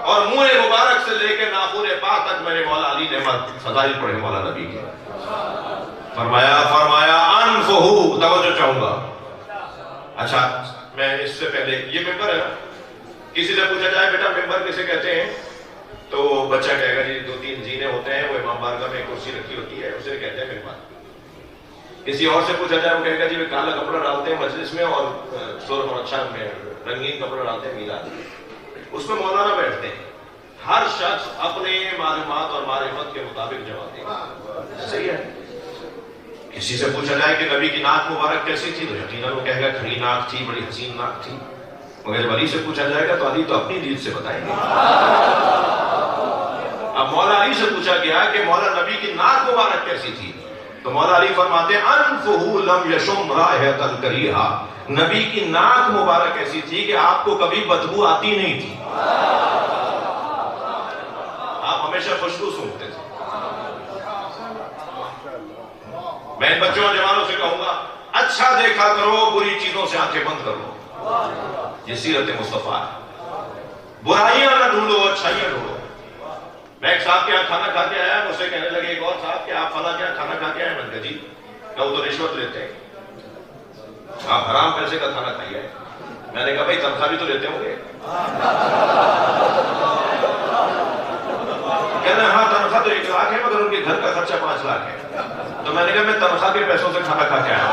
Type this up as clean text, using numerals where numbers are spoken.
اور منہ مبارک سے لے کے ناخن پا تک میرے مولا علی نے فضائل پڑھے مولا نبی کے. فرمایا انفہو، توجہ چاہوں گا. اچھا میں اس سے پہلے، یہ ممبر ہے نا، کسی سے پوچھا جائے بیٹا ممبر کسے کہتے ہیں تو بچہ کہے گا جی 2-3 زینے ہوتے ہیں، وہ امام بارگاہ میں کرسی رکھی ہوتی ہے، اسے کہتے ہیں ممبر. کسی اور سے پوچھا جائے وہ کہے گا جی وہ کالا کپڑا ڈالتے ہیں مجلس میں اور سرخ اور اچھا میں رنگین کپڑا ڈالتے ہیں میلاد، اس میں مولانا بیٹھتے ہیں. ہر شخص اپنے معلومات اور معرفت کے مطابق جواب دے گا. صحیح ہے. کسی سے پوچھا جائے کہ نبی کی ناک مبارک کیسی تھی تو یقیناً وہ کہے گا کھڑی ناک تھی، بڑی حسین ناک تھی. مگر جب علی سے پوچھا جائے گا تو علی تو اپنی دید سے بتائیں گے. اب مولا علی سے پوچھا گیا کہ مولا نبی کی ناک مبارک کیسی تھی تو مولا علی فرماتے ہیں انفہ لم یشم رائحۃ کریہا، نبی کی ناک مبارک ایسی تھی کہ آپ کو کبھی بدبو آتی نہیں تھی، آپ ہمیشہ خوشبو سونگھتے تھے. میں ان بچوں اور جوانوں سے کہوں گا اچھا دیکھا کرو، بری چیزوں سے آنکھیں بند کر لو. یہ سیرت مصطفیٰ ہے. برائیاں نہ ڈھونڈو، اچھائیاں ڈھونڈو. میں ایک صاحب کے یہاں کھانا کھا کے آیا، مجھ سے کہنے لگے ایک اور صاحب کہ آپ فلاں کے یہاں کھانا کھا کے آئے. میں نے کہا جی، کہ وہ تو رشوت لیتے ہیں، آپ حرام پیسے کا کھانا کھائیے. میں نے کہا بھائی تنخواہ بھی تو لیتے ہوں گے. کہنے ہاں تنخواہ تو 1 لاکھ ہے مگر ان کے گھر کا خرچہ 5 لاکھ ہے. تو میں نے کہا میں تنخواہ کے پیسوں سے کھانا کھا کے آیا.